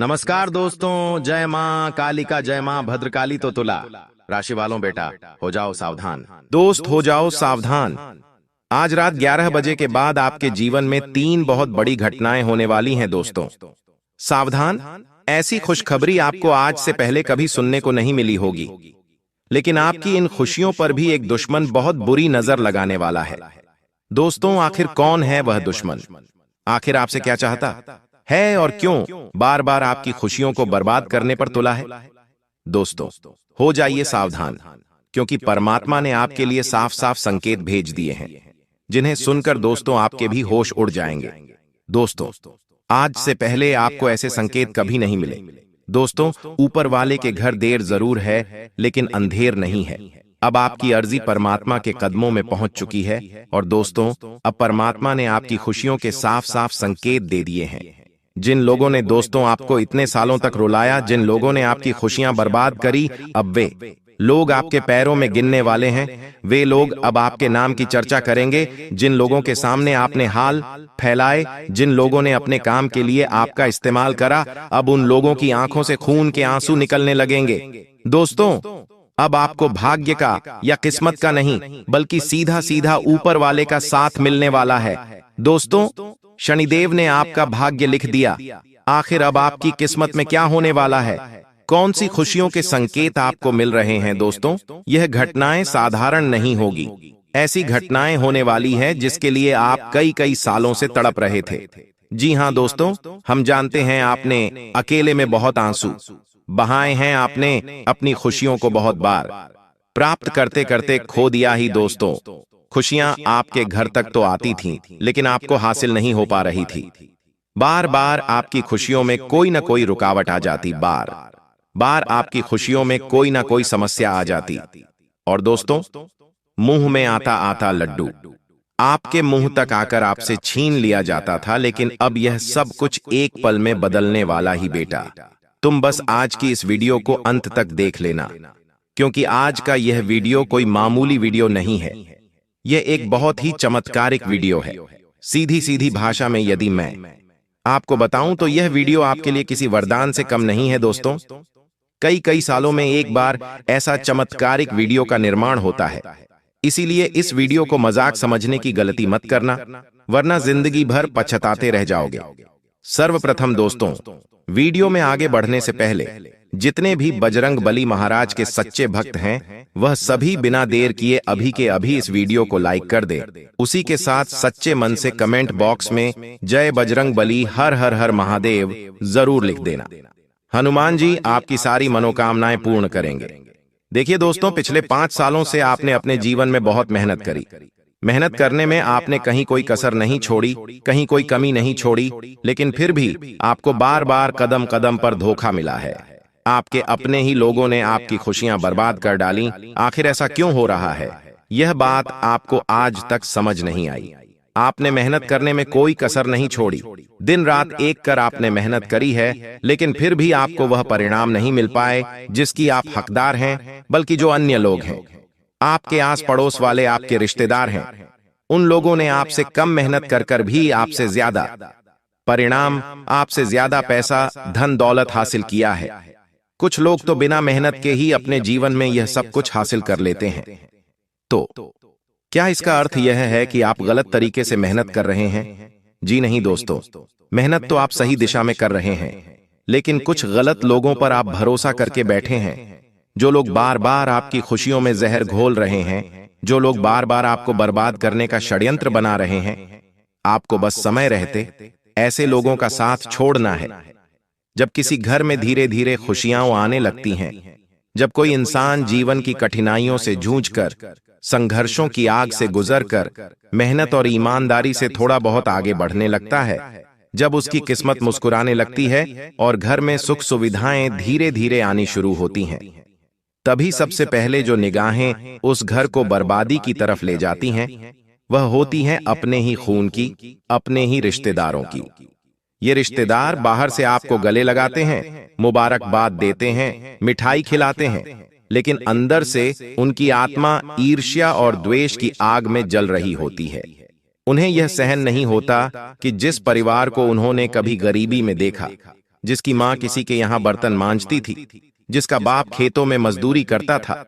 नमस्कार दोस्तों, जय माँ कालिका, जय माँ भद्रकाली। तो तुला राशि वालों, बेटा हो जाओ सावधान। दोस्त हो जाओ सावधान। आज रात 11 बजे के बाद आपके जीवन में 3 बहुत बड़ी घटनाएं होने वाली हैं दोस्तों। सावधान। ऐसी खुशखबरी आपको आज से पहले कभी सुनने को नहीं मिली होगी, लेकिन आपकी इन खुशियों पर भी एक दुश्मन बहुत बुरी नजर लगाने वाला है। दोस्तों, आखिर कौन है वह दुश्मन? आखिर आपसे क्या चाहता है और क्यों बार बार आपकी खुशियों को बर्बाद करने पर तुला है? दोस्तों, हो जाइए सावधान, क्योंकि परमात्मा ने आपके लिए साफ साफ संकेत भेज दिए हैं, जिन्हें सुनकर दोस्तों आपके भी होश उड़ जाएंगे। दोस्तों, आज से पहले आपको ऐसे संकेत कभी नहीं मिले। दोस्तों, ऊपर वाले के घर देर जरूर है, लेकिन अंधेर नहीं है। अब आपकी अर्जी परमात्मा के कदमों में पहुंच चुकी है, और दोस्तों, अब परमात्मा ने आपकी खुशियों के साफ साफ संकेत दे दिए हैं। जिन लोगों ने दोस्तों आपको इतने सालों तक रुलाया, जिन लोगों ने आपकी खुशियां बर्बाद करी, अब वे लोग आपके पैरों में गिनने वाले हैं। वे लोग अब आपके नाम की चर्चा करेंगे। जिन लोगों के सामने आपने हाल फैलाए, जिन लोगों ने अपने काम के लिए आपका इस्तेमाल करा, अब उन लोगों की आंखों से खून के आंसू निकलने लगेंगे। दोस्तों, अब आपको भाग्य का या किस्मत का नहीं, बल्कि सीधा सीधा ऊपर वाले का साथ मिलने वाला है। दोस्तों, शनिदेव ने आपका भाग्य लिख दिया। आखिर अब आपकी किस्मत में क्या होने वाला है? कौन सी खुशियों के संकेत आपको मिल रहे हैं? दोस्तों, यह घटनाएं साधारण नहीं होगी। ऐसी घटनाएं होने वाली है जिसके लिए आप कई कई सालों से तड़प रहे थे। जी हां दोस्तों, हम जानते हैं आपने अकेले में बहुत आंसू बहाए हैं। आपने अपनी खुशियों को बहुत बार प्राप्त करते करते खो दिया ही। दोस्तों, खुशियां आपके घर तक तो आती थीं, लेकिन आपको हासिल नहीं हो पा रही थी। बार बार आपकी खुशियों में कोई ना कोई रुकावट आ जाती, बार बार आपकी खुशियों में कोई ना कोई समस्या आ जाती। और दोस्तों, मुंह में आता आता लड्डू आपके मुंह तक आकर आपसे छीन लिया जाता था। लेकिन अब यह सब कुछ एक पल में बदलने वाला ही बेटा। तुम बस आज की इस वीडियो को अंत तक देख लेना, क्योंकि आज का यह वीडियो कोई मामूली वीडियो नहीं है। यह एक बहुत ही चमत्कारिक वीडियो है। सीधी सीधी भाषा में यदि मैं आपको बताऊं तो यह वीडियो आपके लिए किसी वरदान से कम नहीं है। दोस्तों, कई कई सालों में एक बार ऐसा चमत्कारिक वीडियो का निर्माण होता है। इसीलिए इस वीडियो को मजाक समझने की गलती मत करना, वरना जिंदगी भर पछताते रह जाओगे। सर्वप्रथम दोस्तों, वीडियो में आगे बढ़ने से पहले जितने भी बजरंग बली महाराज के सच्चे भक्त हैं, वह सभी बिना देर किए अभी के अभी इस वीडियो को लाइक कर दे। उसी के साथ सच्चे मन से कमेंट बॉक्स में जय बजरंग बली, हर हर हर महादेव जरूर लिख देना। हनुमान जी आपकी सारी मनोकामनाएं पूर्ण करेंगे। देखिए दोस्तों, पिछले 5 सालों से आपने अपने जीवन में बहुत मेहनत करी। मेहनत करने में आपने कहीं कोई कसर नहीं छोड़ी, कहीं कोई कमी नहीं छोड़ी, लेकिन फिर भी आपको बार बार कदम कदम पर धोखा मिला है। आपके अपने ही लोगों ने आपकी खुशियां बर्बाद कर डाली। आखिर ऐसा क्यों हो रहा है? यह बात आपको आज तक समझ नहीं आई। आपने मेहनत करने में कोई कसर नहीं छोड़ी, दिन रात एक कर आपने मेहनत करी है, लेकिन फिर भी आपको वह परिणाम नहीं मिल पाए जिसकी आप हकदार हैं। बल्कि जो अन्य लोग हैं, आपके आस पड़ोस वाले, आपके रिश्तेदार हैं, उन लोगों ने आपसे कम मेहनत कर कर भी आपसे ज्यादा परिणाम, आपसे ज्यादा पैसा, धन दौलत हासिल किया है। कुछ लोग तो बिना मेहनत के ही अपने जीवन में यह सब कुछ हासिल कर लेते हैं। तो क्या इसका अर्थ यह है कि आप गलत तरीके से मेहनत कर रहे हैं? जी नहीं दोस्तों, मेहनत तो आप सही दिशा में कर रहे हैं, लेकिन कुछ गलत लोगों पर आप भरोसा करके बैठे हैं। जो लोग बार बार आपकी खुशियों में जहर घोल रहे हैं, जो लोग बार बार आपको बर्बाद करने का षड्यंत्र बना रहे हैं, आपको बस समय रहते ऐसे लोगों का साथ छोड़ना है। जब किसी घर में धीरे धीरे खुशियां आने लगती हैं, जब कोई इंसान जीवन की कठिनाइयों से जूझकर, संघर्षों की आग से गुजरकर, मेहनत और ईमानदारी से थोड़ा बहुत आगे बढ़ने लगता है, जब उसकी किस्मत मुस्कुराने लगती है और घर में सुख सुविधाएं धीरे धीरे आनी शुरू होती हैं, तभी सबसे पहले जो निगाहें उस घर को बर्बादी की तरफ ले जाती हैं, वह होती हैं अपने ही खून की, अपने ही रिश्तेदारों की। ये रिश्तेदार बाहर से आपको गले लगाते हैं, मुबारकबाद देते हैं, मिठाई खिलाते हैं, लेकिन अंदर से उनकी आत्मा ईर्ष्या और द्वेष की आग में जल रही होती है। उन्हें यह सहन नहीं होता कि जिस परिवार को उन्होंने कभी गरीबी में देखा, जिसकी माँ किसी के यहाँ बर्तन मांजती थी, जिसका बाप खेतों में मजदूरी करता था,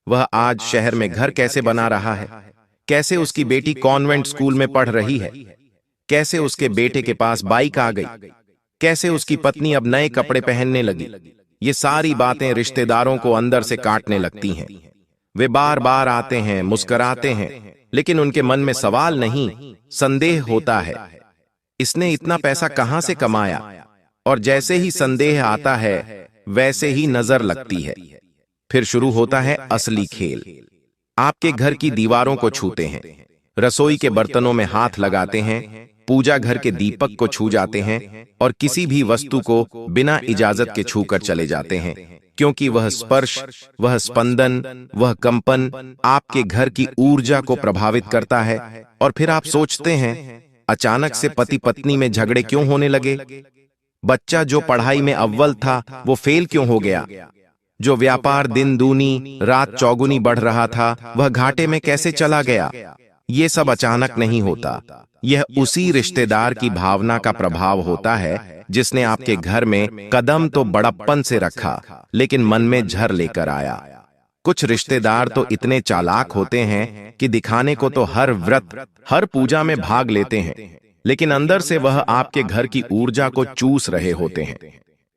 वह आज शहर में घर कैसे बना रहा है, कैसे उसकी बेटी कॉन्वेंट स्कूल में पढ़ रही है, कैसे उसके बेटे के पास बाइक आ गई, कैसे उसकी पत्नी अब नए कपड़े पहनने लगी। ये सारी बातें रिश्तेदारों को अंदर से काटने लगती हैं। वे बार बार आते हैं, मुस्कुराते हैं, लेकिन उनके मन में सवाल नहीं, संदेह होता है, इसने इतना पैसा कहां से कमाया। और जैसे ही संदेह आता है वैसे ही नजर लगती है। फिर शुरू होता है असली खेल। आपके घर की दीवारों को छूते हैं, रसोई के बर्तनों में हाथ लगाते हैं, पूजा घर के दीपक को छू जाते हैं और किसी भी वस्तु को बिना इजाजत के छूकर चले जाते हैं, क्योंकि वह स्पर्श, वह स्पंदन, वह कंपन आपके घर की ऊर्जा को प्रभावित करता है। और फिर आप सोचते हैं, अचानक से पति पत्नी में झगड़े क्यों होने लगे? बच्चा जो पढ़ाई में अव्वल था वो फेल क्यों हो गया? जो व्यापार दिन दूनी रात चौगुनी बढ़ रहा था वह घाटे में कैसे चला गया? ये सब अचानक नहीं होता, यह उसी रिश्तेदार की भावना का प्रभाव होता है जिसने आपके घर में कदम तो बड़प्पन से रखा लेकिन मन में झर लेकर आया। कुछ रिश्तेदार तो इतने चालाक होते हैं कि दिखाने को तो हर व्रत, हर पूजा में भाग लेते हैं, लेकिन अंदर से वह आपके घर की ऊर्जा को चूस रहे होते हैं।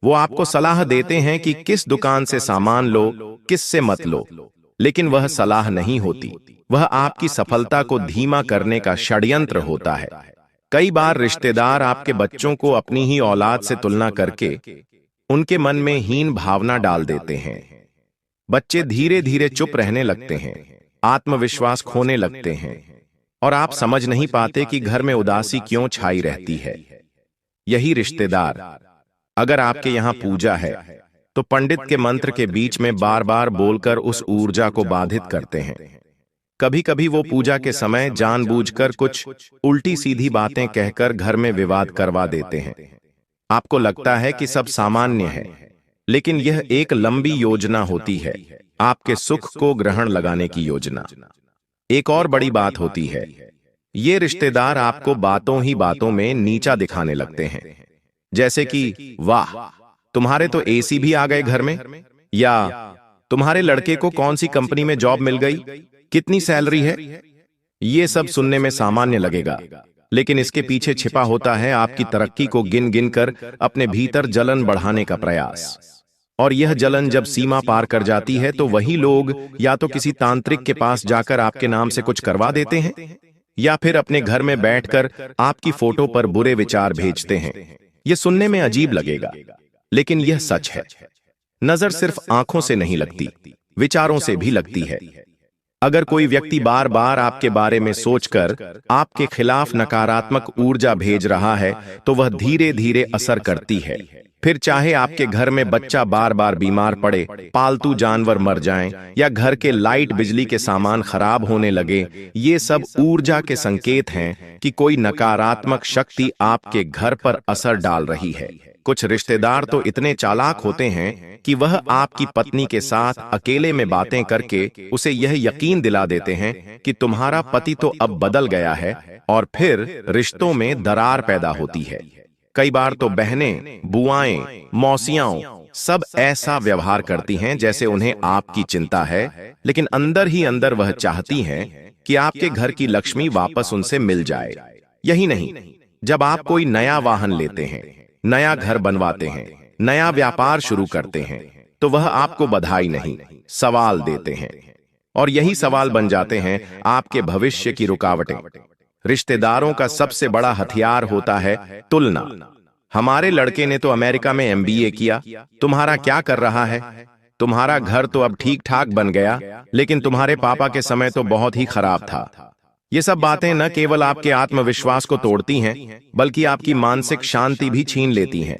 वो आपको सलाह देते हैं कि किस दुकान से सामान लो, किस से मत लो, लेकिन वह सलाह नहीं होती, वह आपकी सफलता को धीमा करने का षड्यंत्र होता है। कई बार रिश्तेदार आपके बच्चों को अपनी ही औलाद से तुलना करके उनके मन में हीन भावना डाल देते हैं। बच्चे धीरे धीरे चुप रहने लगते हैं, आत्मविश्वास खोने लगते हैं और आप समझ नहीं पाते कि घर में उदासी क्यों छाई रहती है। यही रिश्तेदार अगर आपके यहाँ पूजा है तो पंडित के मंत्र के बीच में बार बार बोलकर उस ऊर्जा को बाधित करते हैं। कभी कभी वो पूजा के समय जानबूझकर कुछ उल्टी सीधी बातें कहकर घर में विवाद करवा देते हैं। आपको लगता है कि सब सामान्य है, लेकिन यह एक लंबी योजना होती है, आपके सुख को ग्रहण लगाने की योजना। एक और बड़ी बात होती है, ये रिश्तेदार आपको बातों ही बातों में नीचा दिखाने लगते हैं। जैसे कि वाह, तुम्हारे तो एसी भी आ गए घर में, या तुम्हारे लड़के को कौन सी कंपनी में जॉब मिल गई, कितनी सैलरी है। ये सब सुनने में सामान्य लगेगा, लेकिन इसके पीछे छिपा होता है आपकी तरक्की को गिन गिन कर अपने भीतर जलन बढ़ाने का प्रयास। और यह जलन जब सीमा पार कर जाती है तो वही लोग या तो किसी तांत्रिक के पास जाकर आपके नाम से कुछ करवा देते हैं, या फिर अपने घर में बैठकर आपकी फोटो पर बुरे विचार भेजते हैं। यह सुनने में अजीब लगेगा, लेकिन यह सच है। नजर सिर्फ आंखों से नहीं लगती, विचारों से भी लगती है। अगर कोई व्यक्ति बार बार आपके बारे में सोचकर आपके खिलाफ नकारात्मक ऊर्जा भेज रहा है तो वह धीरे धीरे असर करती है। फिर चाहे आपके घर में बच्चा बार बार बीमार पड़े, पालतू जानवर मर जाएं, या घर के लाइट बिजली के सामान खराब होने लगे, ये सब ऊर्जा के संकेत हैं कि कोई नकारात्मक शक्ति आपके घर पर असर डाल रही है। कुछ रिश्तेदार तो इतने चालाक होते हैं कि वह आपकी पत्नी के साथ अकेले में बातें करके उसे यह यकीन दिला देते हैं कि तुम्हारा पति तो अब बदल गया है, और फिर रिश्तों में दरार पैदा होती है। कई बार तो बहनें, बुआएं, मौसियां सब ऐसा व्यवहार करती हैं जैसे उन्हें आपकी चिंता है, लेकिन अंदर ही अंदर वह चाहती हैं कि आपके घर की लक्ष्मी वापस उनसे मिल जाए। यही नहीं, जब आप कोई नया वाहन लेते हैं, नया घर बनवाते हैं, नया व्यापार शुरू करते हैं, तो वह आपको बधाई नहीं, सवाल देते हैं, और यही सवाल बन जाते हैं आपके भविष्य की रुकावटें। रिश्तेदारों का सबसे बड़ा हथियार होता है तुलना। हमारे लड़के ने तो अमेरिका में एमबीए किया, तुम्हारा क्या कर रहा है? तुम्हारा घर तो अब ठीक ठाक बन गया, लेकिन तुम्हारे पापा के समय तो बहुत ही खराब था। ये सब बातें न केवल आपके आत्मविश्वास को तोड़ती हैं, बल्कि आपकी मानसिक शांति भी छीन लेती हैं।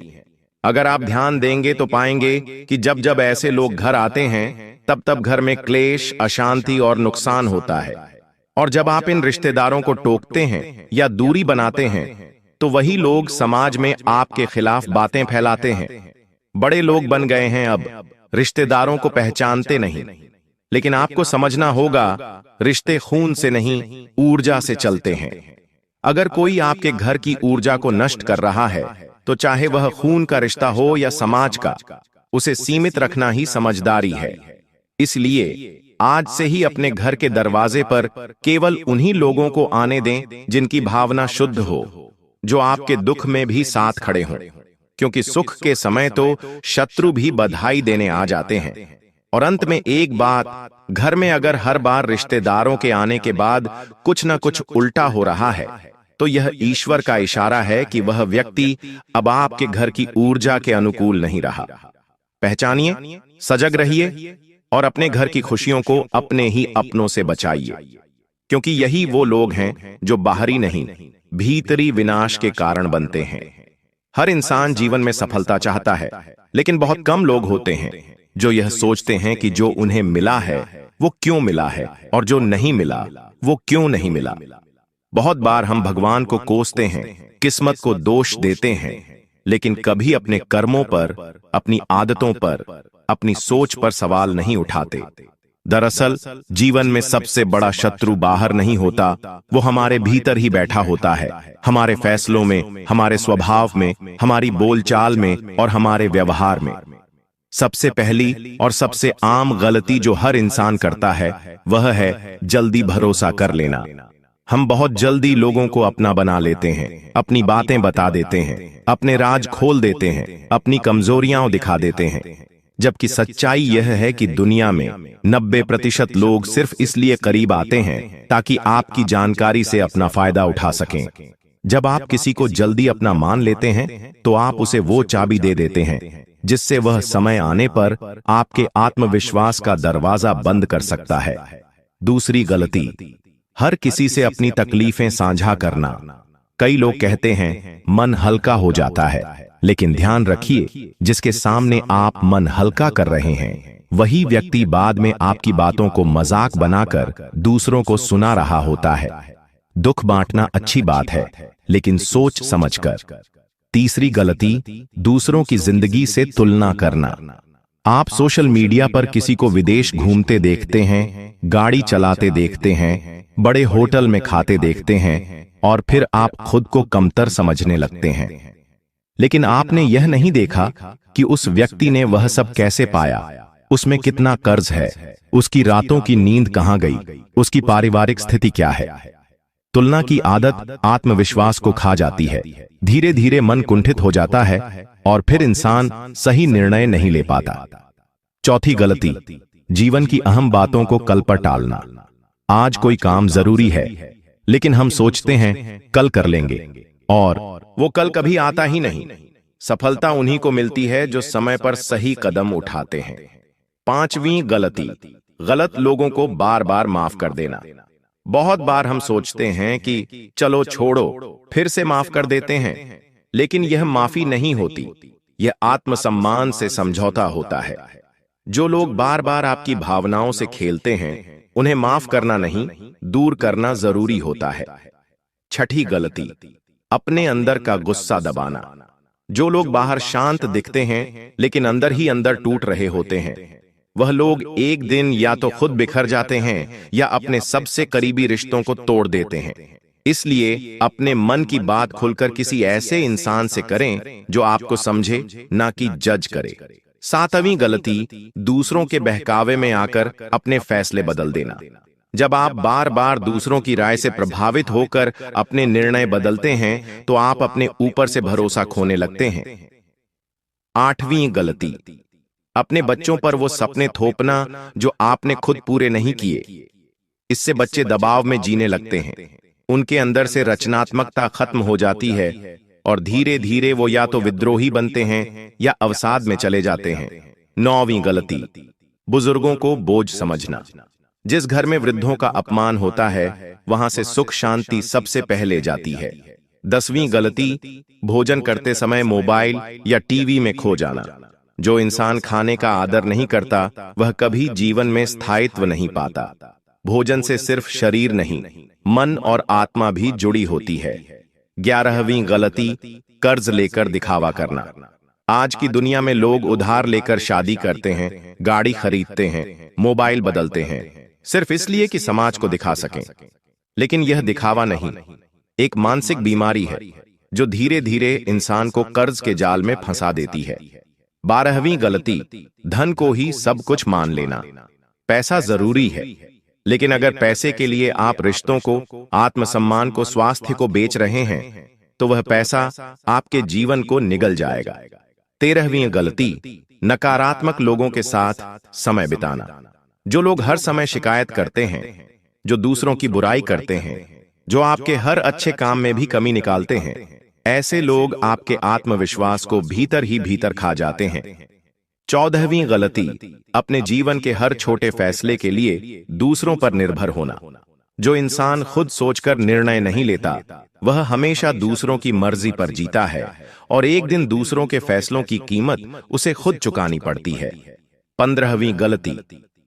अगर आप ध्यान देंगे तो पाएंगे कि जब जब ऐसे लोग घर आते हैं, तब तब घर में क्लेश, अशांति और नुकसान होता है। और जब आप इन रिश्तेदारों को टोकते हैं या दूरी बनाते हैं, तो वही लोग समाज में आपके खिलाफ बातें फैलाते हैं। बड़े लोग बन गए हैं अब, रिश्तेदारों को पहचानते नहीं। लेकिन आपको समझना होगा, रिश्ते खून से नहीं, ऊर्जा से चलते हैं। अगर कोई आपके घर की ऊर्जा को नष्ट कर रहा है तो चाहे वह खून का रिश्ता हो या समाज का, उसे सीमित रखना ही समझदारी है। इसलिए आज से ही अपने घर के दरवाजे पर केवल उन्हीं लोगों को आने दें जिनकी भावना शुद्ध हो, जो आपके दुख में भी साथ खड़े हों, क्योंकि सुख के समय तो शत्रु भी बधाई देने आ जाते हैं। और अंत में एक बात, घर में अगर हर बार रिश्तेदारों के आने के बाद कुछ न कुछ उल्टा हो रहा है, तो यह ईश्वर का इशारा है कि वह व्यक्ति अब आपके घर की ऊर्जा के अनुकूल नहीं रहा। पहचानिए, सजग रहिए और अपने घर की खुशियों को अपने ही अपनों से बचाइए, क्योंकि यही वो लोग हैं जो बाहरी नहीं, भीतरी विनाश के कारण बनते हैं। हर इंसान जीवन में सफलता चाहता है, लेकिन बहुत कम लोग होते हैं जो यह सोचते हैं कि जो उन्हें मिला है वो क्यों मिला है, और जो नहीं मिला वो क्यों नहीं मिला। बहुत बार हम भगवान को कोसते हैं, किस्मत को दोष देते हैं, लेकिन कभी अपने कर्मों पर, अपनी आदतों पर, अपनी सोच पर सवाल नहीं उठाते। दरअसल जीवन में सबसे बड़ा शत्रु बाहर नहीं होता, वो हमारे भीतर ही बैठा होता है, हमारे फैसलों में, हमारे स्वभाव में, हमारी बोलचाल में और हमारे व्यवहार में। सबसे पहली और सबसे आम गलती जो हर इंसान करता है वह है जल्दी भरोसा कर लेना। हम बहुत जल्दी लोगों को अपना बना लेते हैं, अपनी बातें बता देते हैं, अपने राज खोल देते हैं, अपनी कमजोरियां दिखा देते हैं, जबकि सच्चाई यह है कि दुनिया में 90% लोग सिर्फ इसलिए करीब आते हैं ताकि आपकी जानकारी से अपना फायदा उठा सकें। जब आप किसी को जल्दी अपना मान लेते हैं तो आप उसे वो चाबी दे देते हैं जिससे वह समय आने पर आपके आत्मविश्वास का दरवाजा बंद कर सकता है। दूसरी गलती, हर किसी से अपनी तकलीफें साझा करना। कई लोग कहते हैं मन हल्का हो जाता है, लेकिन ध्यान रखिए, जिसके सामने आप मन हल्का कर रहे हैं वही व्यक्ति बाद में आपकी बातों को मजाक बनाकर दूसरों को सुना रहा होता है। दुख बांटना अच्छी बात है, लेकिन सोच समझकर। तीसरी गलती, दूसरों की जिंदगी से तुलना करना। आप सोशल मीडिया पर किसी को विदेश घूमते देखते हैं, गाड़ी चलाते देखते हैं, बड़े होटल में खाते देखते हैं, और फिर आप खुद को कमतर समझने लगते हैं। लेकिन आपने यह नहीं देखा कि उस व्यक्ति ने वह सब कैसे पाया, उसमें कितना कर्ज है, उसकी रातों की नींद कहां गई, उसकी पारिवारिक स्थिति क्या है। तुलना की आदत आत्मविश्वास को खा जाती है, धीरे धीरे मन कुंठित हो जाता है और फिर इंसान सही निर्णय नहीं ले पाता। चौथी गलती, जीवन की अहम बातों को कल पर टालना। आज कोई काम जरूरी है, लेकिन हम सोचते हैं कल कर लेंगे, और वो कल कभी आता ही नहीं। सफलता उन्हीं को मिलती है जो समय पर सही कदम उठाते हैं। पांचवी गलती, गलत लोगों को बार बार माफ कर देना। बहुत बार हम सोचते हैं कि चलो छोड़ो, फिर से माफ कर देते हैं, लेकिन यह माफी नहीं होती, यह आत्मसम्मान से समझौता होता है। जो लोग बार बार आपकी भावनाओं से खेलते हैं, उन्हें माफ करना नहीं, दूर करना जरूरी होता है। छठी गलती, अपने अंदर का गुस्सा दबाना। जो लोग बाहर शांत दिखते हैं लेकिन अंदर ही अंदर टूट रहे होते हैं, वह लोग एक दिन या तो खुद बिखर जाते हैं या अपने सबसे करीबी रिश्तों को तोड़ देते हैं। इसलिए अपने मन की बात खुलकर किसी ऐसे इंसान से करें जो आपको समझे, ना कि जज करे। सातवीं गलती, दूसरों के बहकावे में आकर अपने फैसले बदल देना। जब आप बार बार दूसरों की राय से प्रभावित होकर अपने निर्णय बदलते हैं तो आप अपने ऊपर से भरोसा खोने लगते हैं। आठवीं गलती, अपने बच्चों पर वो सपने थोपना जो आपने खुद पूरे नहीं किए। इससे बच्चे दबाव में जीने लगते हैं, उनके अंदर से रचनात्मकता खत्म हो जाती है और धीरे धीरे वो या तो विद्रोही बनते हैं या अवसाद में चले जाते हैं। नौवीं गलती, बुजुर्गों को बोझ समझना। जिस घर में वृद्धों का अपमान होता है वहां से सुख शांति सबसे पहले जाती है। 10वीं गलती, भोजन करते समय मोबाइल या टीवी में खो जाना। जो इंसान खाने का आदर नहीं करता वह कभी जीवन में स्थायित्व नहीं पाता। भोजन से सिर्फ शरीर नहीं, मन और आत्मा भी जुड़ी होती है। 11वीं गलती, कर्ज लेकर दिखावा करना। आज की दुनिया में लोग उधार लेकर शादी करते हैं, गाड़ी खरीदते हैं, मोबाइल बदलते हैं, सिर्फ इसलिए कि समाज को दिखा सकें। लेकिन यह दिखावा नहीं, एक मानसिक बीमारी है। जो धीरे धीरे इंसान को कर्ज के जाल में फंसा देती है। 12वीं गलती, धन को ही सब कुछ मान लेना। पैसा जरूरी है, लेकिन अगर पैसे के लिए आप रिश्तों को, आत्मसम्मान को, स्वास्थ्य को बेच रहे हैं, तो वह पैसा आपके जीवन को निगल जाएगा। 13वीं गलती, नकारात्मक लोगों के साथ समय बिताना। जो लोग हर समय शिकायत करते हैं, जो दूसरों की बुराई करते हैं, जो आपके हर अच्छे काम में भी कमी निकालते हैं, ऐसे लोग आपके आत्मविश्वास को भीतर ही भीतर खा जाते हैं। 14वीं गलती, अपने जीवन के हर छोटे फैसले के लिए दूसरों पर निर्भर होना। जो इंसान खुद सोचकर निर्णय नहीं लेता, वह हमेशा दूसरों की मर्जी पर जीता है और एक दिन दूसरों के फैसलों की कीमत उसे खुद चुकानी पड़ती है। 15वीं गलती,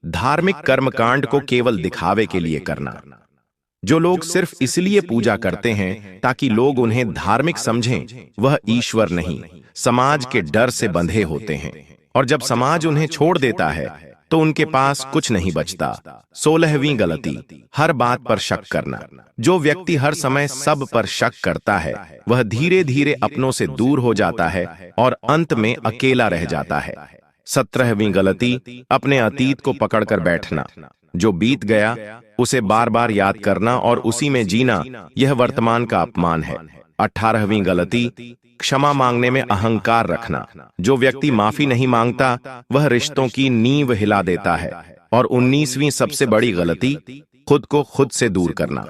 धार्मिक कर्मकांड को केवल दिखावे के लिए करना। जो लोग सिर्फ इसलिए पूजा करते हैं ताकि लोग उन्हें धार्मिक समझें, वह ईश्वर नहीं, समाज के डर से बंधे होते हैं, और जब समाज उन्हें छोड़ देता है तो उनके पास कुछ नहीं बचता। 16वीं गलती, हर बात पर शक करना। जो व्यक्ति हर समय सब पर शक करता है, वह धीरे धीरे अपनों से दूर हो जाता है और अंत में अकेला रह जाता है। 17वीं गलती, अपने अतीत को पकड़कर बैठना। जो बीत गया उसे बार बार याद करना और उसी में जीना, यह वर्तमान का अपमान है। 18वीं गलती, क्षमा मांगने में अहंकार रखना। जो व्यक्ति माफी नहीं मांगता, वह रिश्तों की नींव हिला देता है। और 19वीं सबसे बड़ी गलती, खुद को खुद से दूर करना।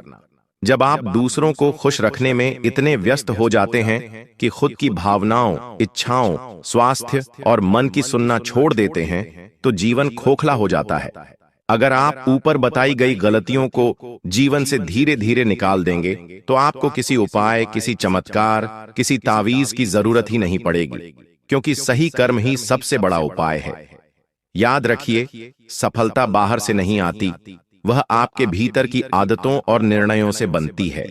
जब आप दूसरों को खुश रखने में इतने व्यस्त हो जाते हैं कि खुद की भावनाओं, इच्छाओं, स्वास्थ्य और मन की सुनना छोड़ देते हैं, तो जीवन खोखला हो जाता है। अगर आप ऊपर बताई गई गलतियों को जीवन से धीरे धीरे निकाल देंगे, तो आपको किसी उपाय, किसी चमत्कार, किसी तावीज की जरूरत ही नहीं पड़ेगी, क्योंकि सही कर्म ही सबसे बड़ा उपाय है। याद रखिए, सफलता बाहर से नहीं आती, वह आपके भीतर की आदतों और निर्णयों से बनती है।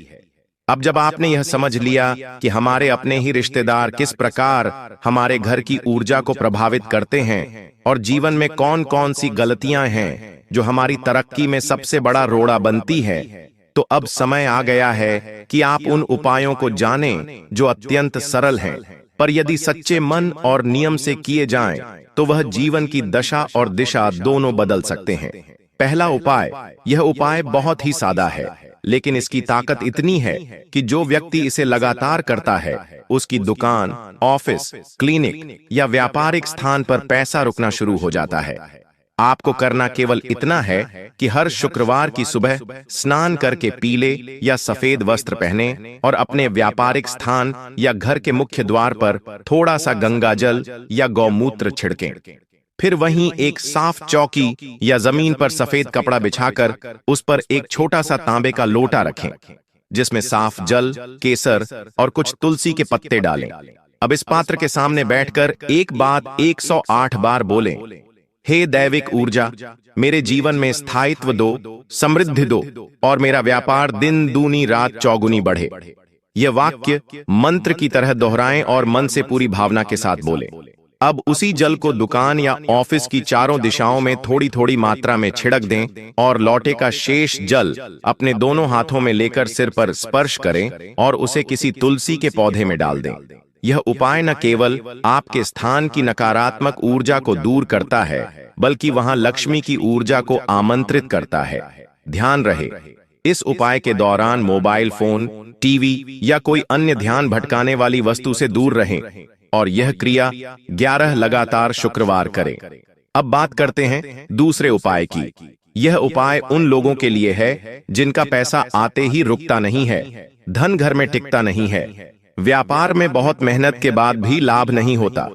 अब जब आपने यह समझ लिया कि हमारे अपने ही रिश्तेदार किस प्रकार हमारे घर की ऊर्जा को प्रभावित करते हैं और जीवन में कौन कौन सी गलतियां हैं जो हमारी तरक्की में सबसे बड़ा रोड़ा बनती है, तो अब समय आ गया है कि आप उन उपायों को जानें जो अत्यंत सरल हैं, पर यदि सच्चे मन और नियम से किए जाएं, तो वह जीवन की दशा और दिशा दोनों बदल सकते हैं। पहला उपाय, यह उपाय बहुत ही सादा है, लेकिन इसकी ताकत इतनी है कि जो व्यक्ति इसे लगातार करता है, उसकी दुकान, ऑफिस, क्लिनिक या व्यापारिक स्थान पर पैसा रुकना शुरू हो जाता है। आपको करना केवल इतना है कि हर शुक्रवार की सुबह स्नान करके पीले या सफेद वस्त्र पहने और अपने व्यापारिक स्थान या घर के मुख्य द्वार पर थोड़ा सा गंगाजल या गौमूत्र छिड़कें। फिर वहीं एक साफ चौकी या जमीन पर सफेद कपड़ा बिछाकर उस पर एक छोटा सा तांबे का लोटा रखें, जिसमें साफ जल, केसर और कुछ तुलसी के पत्ते डालें। अब इस पात्र के सामने बैठकर एक बात 108 बार बोलें, हे दैविक ऊर्जा, मेरे जीवन में स्थायित्व दो, समृद्धि दो और मेरा व्यापार दिन दूनी रात चौगुनी बढ़े। यह वाक्य मंत्र की तरह दोहराएं और मन से पूरी भावना के साथ बोलें। अब उसी जल को दुकान या ऑफिस की चारों दिशाओं में थोड़ी थोड़ी मात्रा में छिड़क दें और लौटे का शेष जल अपने दोनों हाथों में लेकर सिर पर स्पर्श करें और उसे किसी तुलसी के पौधे में डाल दें। यह उपाय न केवल आपके स्थान की नकारात्मक ऊर्जा को दूर करता है, बल्कि वहां लक्ष्मी की ऊर्जा को आमंत्रित करता है। ध्यान रहे, इस उपाय के दौरान मोबाइल फोन, टीवी या कोई अन्य ध्यान भटकाने वाली वस्तु से दूर रहें और यह क्रिया 11 लगातार शुक्रवार करें। अब बात करते हैं दूसरे उपाय की। यह उपाय उन लोगों के लिए है जिनका पैसा आते ही रुकता नहीं है, धन घर में टिकता नहीं है, व्यापार में बहुत मेहनत के बाद भी लाभ नहीं होता।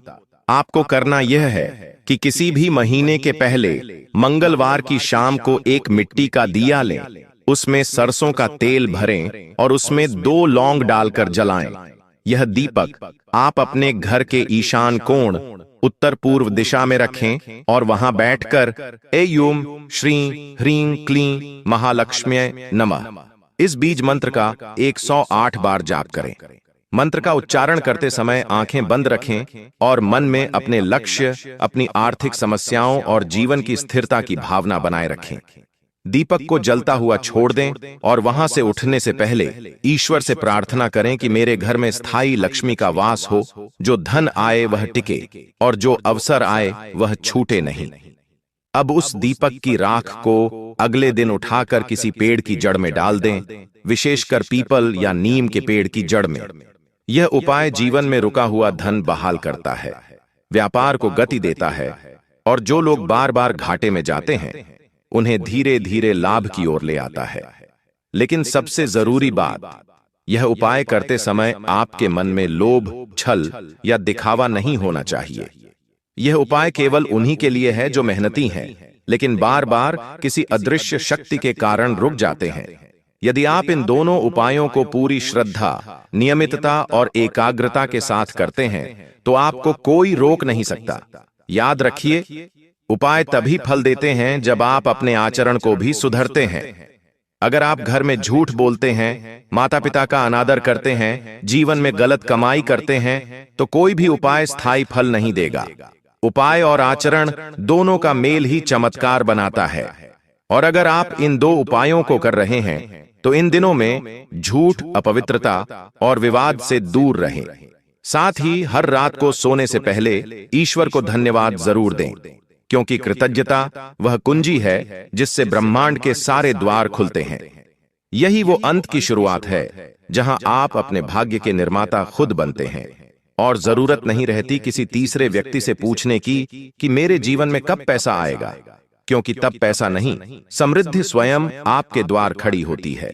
आपको करना यह है कि किसी भी महीने के पहले मंगलवार की शाम को एक मिट्टी का दिया लें, उसमें सरसों का तेल भरें और उसमें 2 लौंग डालकर जलाएं। यह दीपक आप अपने घर के ईशान कोण उत्तर पूर्व दिशा में रखें और वहां बैठकर ऐं श्रीं ह्रीं क्लीं महालक्ष्म्यै नमः इस बीज मंत्र का 108 बार जाप करें। मंत्र का उच्चारण करते समय आंखें बंद रखें और मन में अपने लक्ष्य, अपनी आर्थिक समस्याओं और जीवन की स्थिरता की भावना बनाए रखें। दीपक को जलता हुआ छोड़ दें और वहां से उठने से पहले ईश्वर से प्रार्थना करें कि मेरे घर में स्थायी लक्ष्मी का वास हो, जो धन आए वह टिके और जो अवसर आए वह छूटे नहीं। अब उस दीपक की राख को अगले दिन उठाकर किसी पेड़ की जड़ में डाल दें, विशेषकर पीपल या नीम के पेड़ की जड़ में। यह उपाय जीवन में रुका हुआ धन बहाल करता है, व्यापार को गति देता है और जो लोग बार बार घाटे में जाते हैं उन्हें धीरे धीरे लाभ की ओर ले आता है। लेकिन सबसे जरूरी बात, यह उपाय करते समय आपके मन में लोभ, छल या दिखावा नहीं होना चाहिए। यह उपाय केवल उन्हीं के लिए है जो मेहनती हैं, लेकिन बार बार किसी अदृश्य शक्ति के कारण रुक जाते हैं। यदि आप इन दोनों उपायों को पूरी श्रद्धा, नियमितता और एकाग्रता के साथ करते हैं तो आपको कोई रोक नहीं सकता। याद रखिए, उपाय तभी फल देते हैं जब आप अपने आचरण को भी सुधरते हैं। अगर आप घर में झूठ बोलते हैं, माता पिता का अनादर करते हैं, जीवन में गलत कमाई करते हैं, तो कोई भी उपाय स्थायी फल नहीं देगा। उपाय और आचरण दोनों का मेल ही चमत्कार बनाता है। और अगर आप इन दो उपायों को कर रहे हैं तो इन दिनों में झूठ, अपवित्रता और विवाद से दूर रहें। साथ ही हर रात को सोने से पहले ईश्वर को धन्यवाद जरूर दें, क्योंकि कृतज्ञता वह कुंजी है जिससे ब्रह्मांड के सारे द्वार खुलते हैं। यही वो अंत की शुरुआत है जहां आप अपने भाग्य के निर्माता खुद बनते हैं और जरूरत नहीं रहती किसी तीसरे व्यक्ति से पूछने की कि मेरे जीवन में कब पैसा आएगा, क्योंकि तब पैसा नहीं, समृद्धि स्वयं आपके द्वार खड़ी होती है।